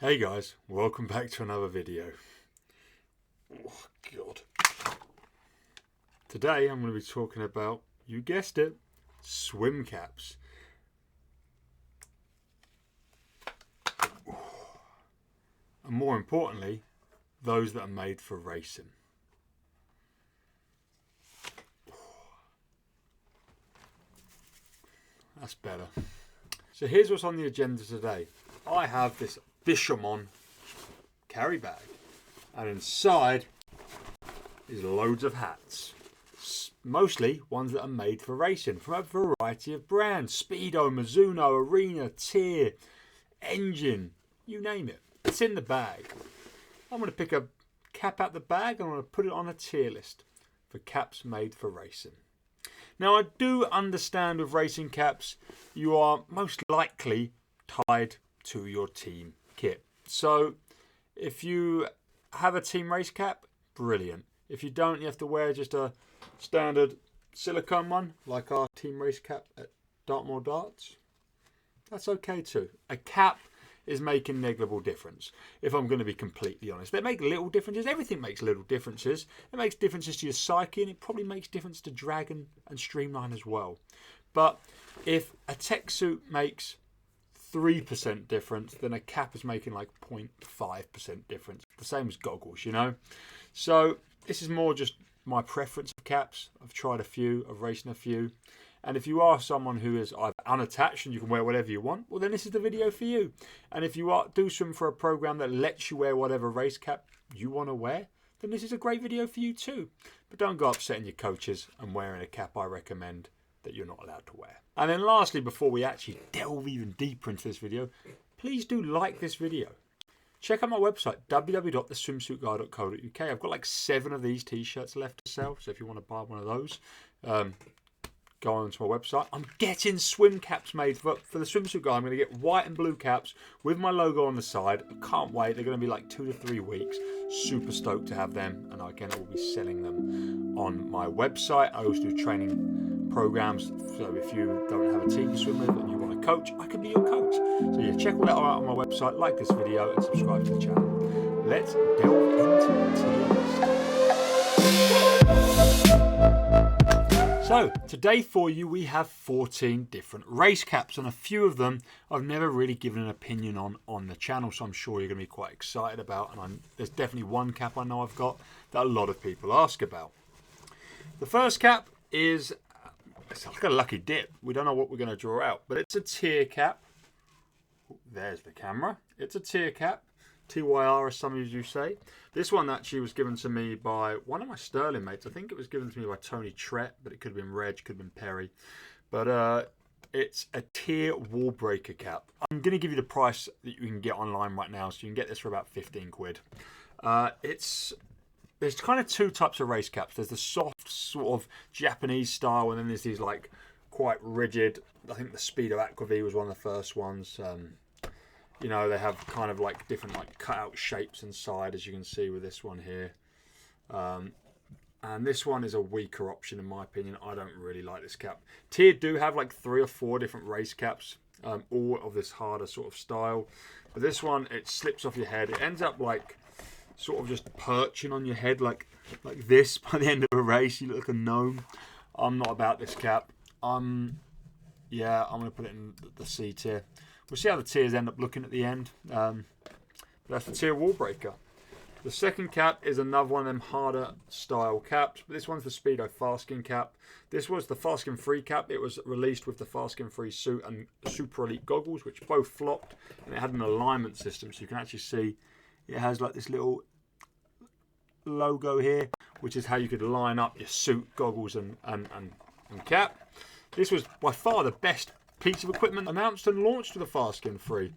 Hey guys, welcome back to another video. Oh god. Today I'm going to be talking about, you guessed it, swim caps. And more importantly, those that are made for racing. That's better. So here's what's on the agenda today. I have this fisherman carry bag, and inside is loads of hats, mostly ones that are made for racing from a variety of brands: Speedo, Mizuno, Arena, Tier, Engine, you name it. It's in the bag. I'm going to pick a cap out the bag and I'm going to put it on a tier list for caps made for racing. Now, I do understand with racing caps you are most likely tied to your team kit. So if you have a team race cap, brilliant. If you don't, you have to wear just a standard silicone one like our team race cap at Dartmoor Darts. That's okay too. A cap is making negligible difference, if I'm going to be completely honest. They make little differences. Everything makes little differences. It makes differences to your psyche, and it probably makes difference to drag and streamline as well. But if a tech suit makes 3% difference, then a cap is making like 0.5% difference. The same as goggles, you know. So this is more just my preference of caps. I've tried a few, I've raced a few. And if you are someone who is either unattached and you can wear whatever you want, well then this is the video for you. And if you do swim for a program that lets you wear whatever race cap you want to wear, then this is a great video for you too. But don't go upsetting your coaches and wearing a cap I recommend that you're not allowed to wear. And then lastly, before we actually delve even deeper into this video, please do like this video. Check out my website, www.TheSwimsuitGuy.co.uk. I've got like 7 of these t-shirts left to sell, so if you want to buy one of those, go on to my website. I'm getting swim caps made for the Swimsuit Guy. I'm going to get white and blue caps with my logo on the side. I can't wait. They're going to be like 2 to 3 weeks. Super stoked to have them. And again, I will be selling them on my website. I also do training programs. So if you don't have a team to swim with and you want a coach, I can be your coach. So yeah, check all that out on my website. Like this video and subscribe to the channel. Let's delve into it. So, today for you we have 14 different race caps, and a few of them I've never really given an opinion on the channel, so I'm sure you're going to be quite excited about, and there's definitely one cap I know I've got that a lot of people ask about. The first cap is, it's like a lucky dip. We don't know what we're going to draw out, but it's a tier cap. There's the camera. It's a tier cap. TYR, as some of you say. This one actually was given to me by one of my Sterling mates. I think it was given to me by Tony Trett, but it could have been Reg, could have been Perry. But it's a tier wall breaker cap. I'm going to give you the price that you can get online right now, so you can get this for about 15 quid. There's kind of 2 types of race caps. There's the soft sort of Japanese style, and then there's these like quite rigid. I think the Speedo Aqua was one of the first ones. You know, they have kind of like different like cutout shapes inside, as you can see with this one here. And this one is a weaker option in my opinion. I don't really like this cap. Tier do have like 3 or 4 different race caps, all of this harder sort of style. But this one, it slips off your head. It ends up like sort of just perching on your head like this by the end of a race. You look like a gnome. I'm not about this cap. Yeah, I'm going to put it in the C tier. We'll see how the tiers end up looking at the end. But that's the tier wall breaker. The second cap is another one of them harder style caps. But this one's the Speedo fastskin cap. This was the fastskin free cap. It was released with the fastskin free suit and Super Elite goggles, which both flopped. And it had an alignment system, so you can actually see it has like this little logo here, which is how you could line up your suit, goggles and cap. This was by far the best piece of equipment announced and launched with the fastskin free.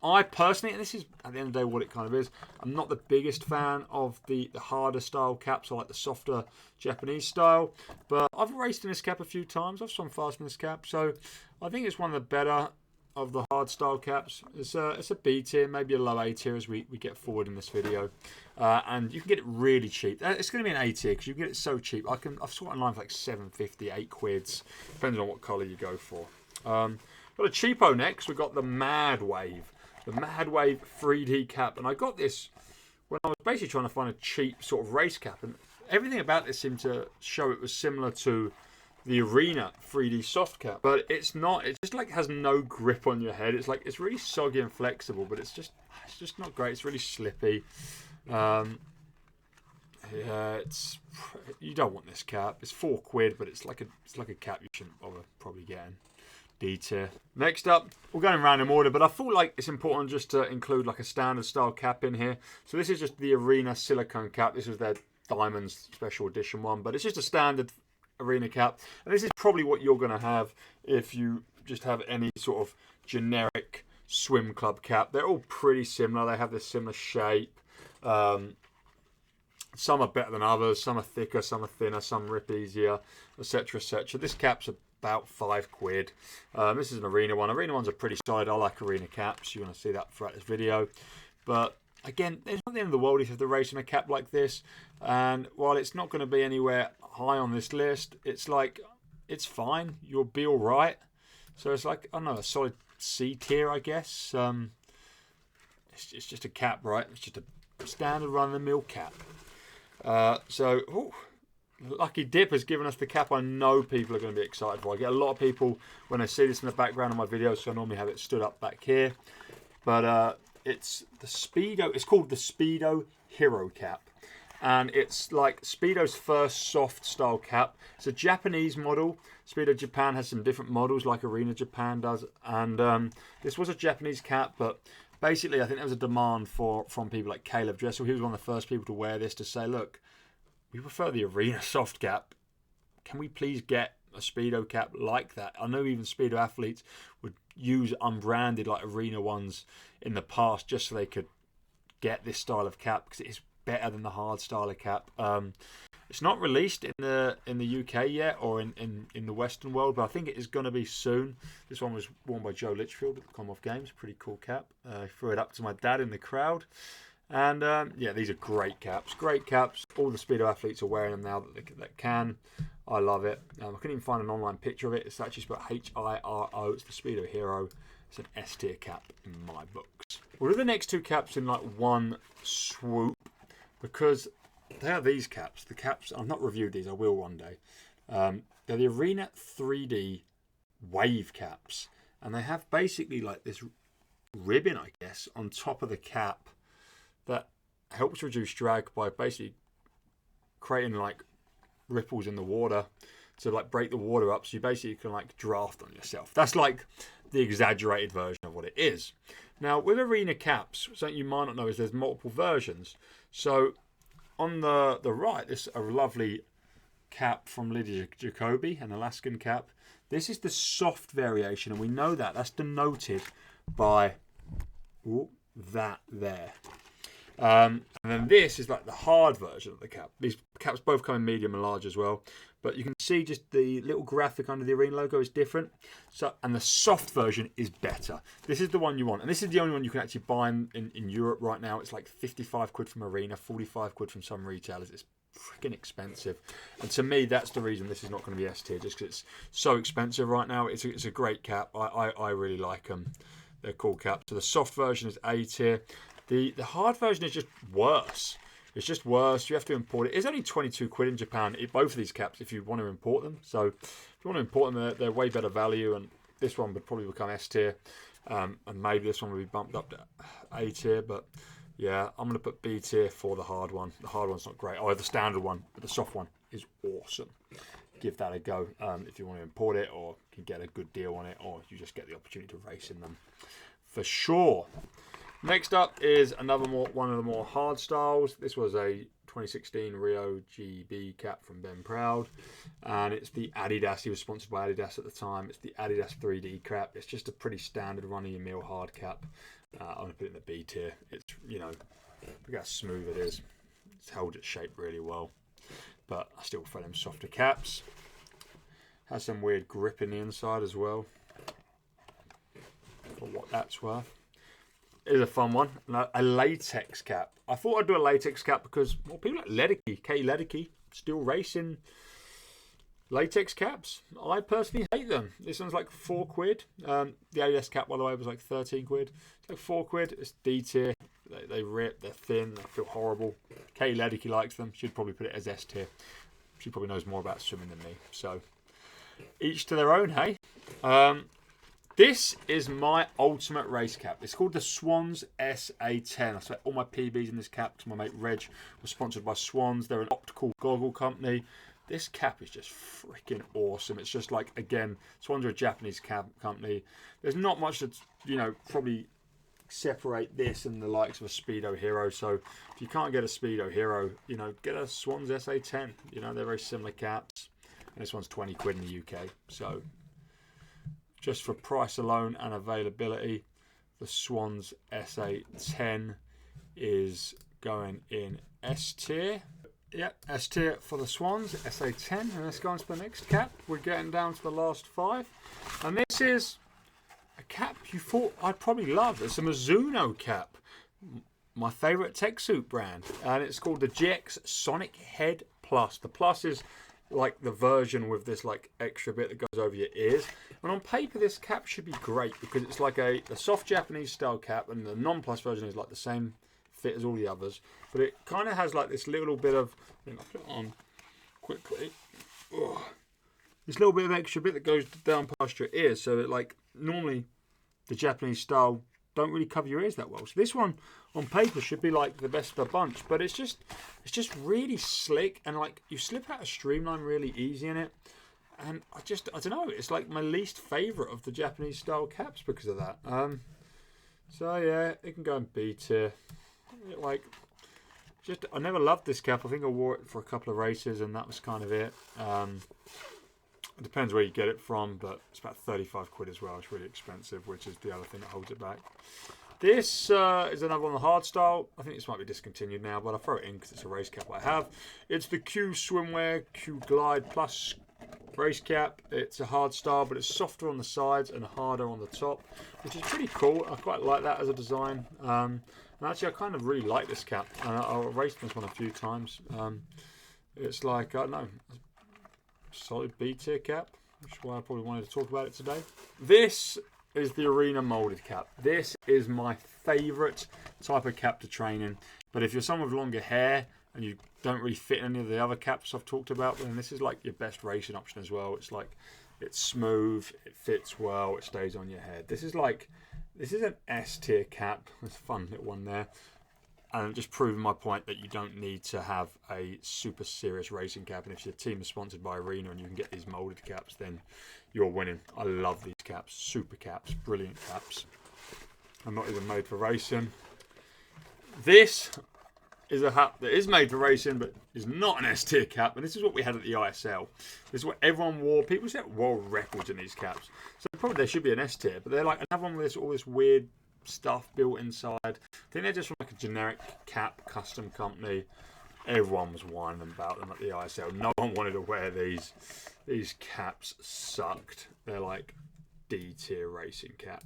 I personally, and this is at the end of the day what it kind of is, I'm not the biggest fan of the harder style caps. I like the softer Japanese style, but I've raced in this cap a few times. I've swum fast in this cap, so I think it's one of the better of the hard style caps. It's a B tier, maybe a low A tier as we get forward in this video. And you can get it really cheap. It's going to be an A tier because you can get it so cheap. I've saw it online for like 7.50, 8 quids, depending on what colour you go for. Got a cheapo next. We've got the madwave. the Madwave 3D cap. And I got this when I was basically trying to find a cheap sort of race cap. And everything about this seemed to show it was similar to the Arena 3D soft cap. But it's not. It just like has no grip on your head. It's like, it's really soggy and flexible, but it's just not great. It's really slippy. Yeah, you don't want this cap. It's £4, but it's like a cap you shouldn't bother probably getting. D tier. Next up, we're going in random order, but I feel like it's important just to include like a standard style cap in here. So this is just the Arena silicone cap. This is their Diamonds special edition one, but it's just a standard Arena cap. And this is probably what you're going to have if you just have any sort of generic swim club cap. They're all pretty similar. They have this similar shape. Some are better than others. Some are thicker, some are thinner, some rip easier, etc, etc. This cap's about £5. This is an Arena one. Arena ones are pretty solid. I like Arena caps. You're going to see that throughout this video. But again, it's not the end of the world if you're racing a cap like this. And while it's not going to be anywhere high on this list, it's like, it's fine. You'll be all right. So it's like, I don't know, a solid C tier, I guess. It's just a cap, right? It's just a standard run-of-the-mill cap. Lucky Dip has given us the cap I know people are going to be excited for. I get a lot of people when they see this in the background of my videos, so I normally have it stood up back here. But it's the Speedo. It's called the Speedo Hero Cap. And it's like Speedo's first soft style cap. It's a Japanese model. Speedo Japan has some different models like Arena Japan does. And this was a Japanese cap, but basically I think there was a demand from people like Caleb Dressel. He was one of the first people to wear this, to say, look, we prefer the Arena soft cap. Can we please get a Speedo cap like that? I know even Speedo athletes would use unbranded like Arena ones in the past just so they could get this style of cap, because it is better than the hard style of cap. It's not released in the UK yet, or in the Western world, but I think it is going to be soon. This one was worn by Joe Litchfield at the Commonwealth Games. Pretty cool cap. I threw it up to my dad in the crowd. And yeah, these are great caps. Great caps. All the Speedo athletes are wearing them now that can. I love it. I couldn't even find an online picture of it. It's actually spelled H-I-R-O. It's the Speedo Hero. It's an S tier cap in my books. We'll do the next two caps in like one swoop, because they are these caps. The caps, I've not reviewed these. I will one day. They're the Arena 3D wave caps. And they have basically like this ribbon, I guess, on top of the cap that helps reduce drag by basically creating like ripples in the water to like break the water up, so you basically can like draft on yourself. That's like the exaggerated version of what it is. Now with Arena caps, something you might not know is there's multiple versions. So on the right, this is a lovely cap from Lydia Jacoby, an Alaskan cap. This is the soft variation, and we know that that's denoted by that there. And then this is like the hard version of the cap. These caps both come in medium and large as well, but you can see just the little graphic under the Arena logo is different. So, and the soft version is better. This is the one you want, and this is the only one you can actually buy in Europe right now. It's like 55 quid from Arena, 45 quid from some retailers. It's freaking expensive, and to me that's the reason this is not going to be S tier, just because it's so expensive right now. It's a great cap. I really like them. They're cool caps. So the soft version is A tier. The hard version is just worse. It's just worse. You have to import it. It's only 22 quid in Japan, both of these caps, if you want to import them. So if you want to import them, they're way better value, and this one would probably become S tier, and maybe this one would be bumped up to A tier, but yeah, I'm going to put B tier for the hard one. The hard one's not great. Oh, the standard one, but the soft one is awesome. Give that a go if you want to import it, or can get a good deal on it, or you just get the opportunity to race in them for sure. Next up is one of the more hard styles. This was a 2016 Rio GB cap from Ben Proud, and it's the Adidas. He was sponsored by Adidas at the time. It's the Adidas 3D cap. It's just a pretty standard run-of-the-mill hard cap. I'm going to put it in the B tier. It's, you know, look how smooth it is. It's held its shape really well, but I still prefer them softer caps. Has some weird grip in the inside as well, for what that's worth. It is a fun one. A latex cap. I thought I'd do a latex cap because, well, people like Ledecky, Katie Ledecky, still racing Latex caps, I personally hate them. This one's like £4. The Adidas cap, by the way, was like 13 quid. It's like £4. It's D tier. They rip, they're thin, they feel horrible. Katie Ledecky likes them. She'd probably put it as S tier. She probably knows more about swimming than me. So, each to their own, hey? This is my ultimate race cap. It's called the Swans SA10. I spent all my PBs in this cap because my mate Reg was sponsored by Swans. They're an optical goggle company. This cap is just freaking awesome. It's just like, again, Swans are a Japanese cap company. There's not much to, probably separate this and the likes of a Speedo Hero. So if you can't get a Speedo Hero, get a Swans SA10. They're very similar caps. And this one's 20 quid in the UK. So just for price alone and availability, the Swans SA10 is going in S tier. Yep, S tier for the Swans, SA10. And let's go on to the next cap. We're getting down to the last 5. And this is a cap you thought I'd probably love. It's a Mizuno cap. My favourite tech suit brand. And it's called the GX Sonic Head Plus. The Plus is like the version with this like extra bit that goes over your ears. And on paper, this cap should be great because it's like a soft Japanese style cap. And the non-plus version is like the same fit as all the others, but it kind of has like this little bit of, I'll put it on quickly, this little bit of extra bit that goes down past your ears, so that like normally the Japanese style don't really cover your ears that well. So this one on paper should be like the best of the bunch, but it's just really slick, and like you slip out a streamline really easy in it, and I don't know, it's like my least favorite of the Japanese style caps because of that. So yeah, it can go in B tier. I never loved this cap. I think I wore it for a couple of races and that was kind of it. It depends where you get it from, but it's about 35 quid as well. It's really expensive, which is the other thing that holds it back. This is another one, the hard style. I think this might be discontinued now, but I'll throw it in because it's a race cap I have. It's the Q Swimwear Q Glide Plus race cap. It's a hard style, but it's softer on the sides and harder on the top, which is pretty cool. I quite like that as a design. And actually, I kind of really like this cap. I've raced this one a few times. It's like, I don't know, solid B tier cap, which is why I probably wanted to talk about it today. This is the Arena molded cap. This is my favourite type of cap to train in. But if you're someone with longer hair and you don't really fit any of the other caps I've talked about, then this is like your best racing option as well. It's like, it's smooth, it fits well, it stays on your head. This is an S tier cap. There's a fun little one there. And just proving my point that you don't need to have a super serious racing cap. And if your team is sponsored by Arena and you can get these molded caps, then you're winning. I love these caps. Super caps. Brilliant caps. I'm not even made for racing. This is a hat that is made for racing, but is not an S tier cap. And this is what we had at the ISL. This is what everyone wore. People set world records in these caps. So probably there should be an S tier, but they're like another one with all this weird stuff built inside. I think they're just from like a generic cap custom company. Everyone was whining about them at the ISL. No one wanted to wear these. These caps sucked. They're like D tier racing cap.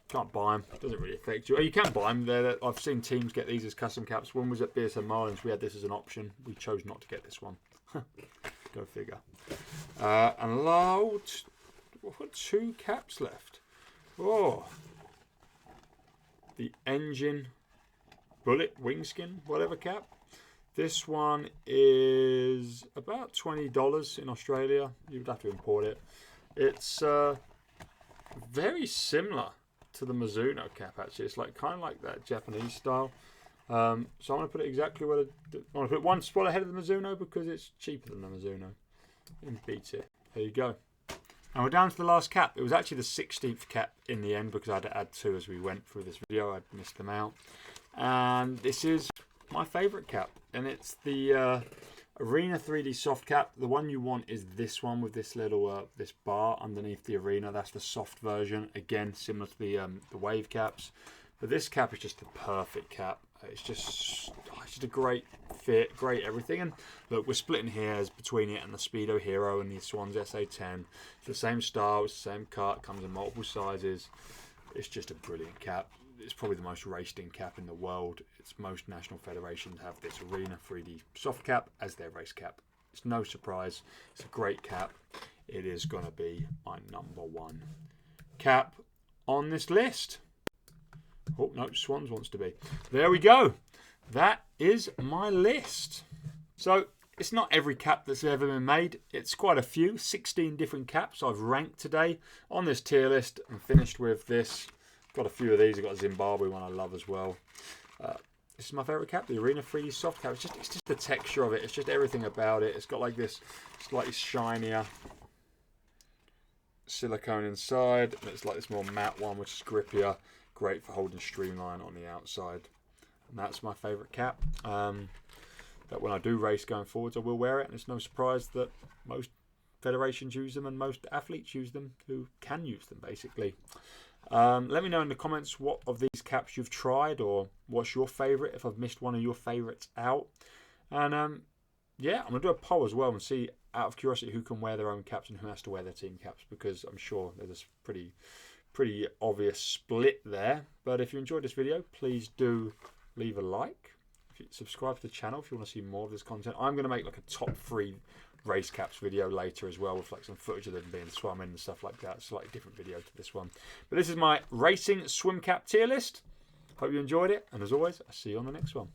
Can't buy them. It doesn't really affect you. Oh, you can buy them. I've seen teams get these as custom caps. One was at BSM Marlins. We had this as an option. We chose not to get this one. Go figure. And we've got 2 caps left. Oh, the Engine Bullet Wingskin, whatever cap. This one is about $20 in Australia. You'd have to import it. It's very similar to the Mizuno cap, actually. It's like kind of like that Japanese style. So I'm going to put it exactly where I want to put it one spot ahead of the Mizuno because it's cheaper than the Mizuno. In B tier. There you go. And we're down to the last cap. It was actually the 16th cap in the end because I had to add 2 as we went through this video. I'd missed them out. And this is my favourite cap. And it's the Arena 3D soft cap. The one you want is this one with this little this bar underneath the Arena. That's the soft version. Again, similar to the wave caps. But this cap is just the perfect cap. It's just a great fit, great everything. And look, we're splitting hairs between it and the Speedo Hero and the Swans SA10. It's the same style, it's the same cut, comes in multiple sizes. It's just a brilliant cap. It's probably the most raced-in cap in the world. It's most national federations have this Arena 3D soft cap as their race cap. it's no surprise. It's a great cap. It is going to be my #1 cap on this list. Oh, no, Swans wants to be. There we go. That is my list. So, it's not every cap that's ever been made. It's quite a few. 16 different caps I've ranked today on this tier list. And finished with this. Got a few of these. I've got a Zimbabwe one I love as well. This is my favourite cap, the Arena 3D soft cap. It's just the texture of it. It's just everything about it. It's got like this slightly shinier silicone inside. And it's like this more matte one, which is grippier. Great for holding streamline on the outside. And that's my favourite cap. That when I do race going forwards, I will wear it. And it's no surprise that most federations use them and most athletes use them who can use them, basically. Let me know in the comments what of these caps you've tried or what's your favourite, if I've missed one of your favourites out. And yeah, I'm going to do a poll as well and see, out of curiosity, who can wear their own caps and who has to wear their team caps, because I'm sure there's a pretty obvious split there. But if you enjoyed this video, please do leave a like. Subscribe to the channel if you want to see more of this content. I'm going to make like a top 3 race caps video later as well, with like some footage of them being swum in and stuff like that. Slightly different video to this one. But this is my racing swim cap tier list. Hope you enjoyed it, and as always, I'll see you on the next one.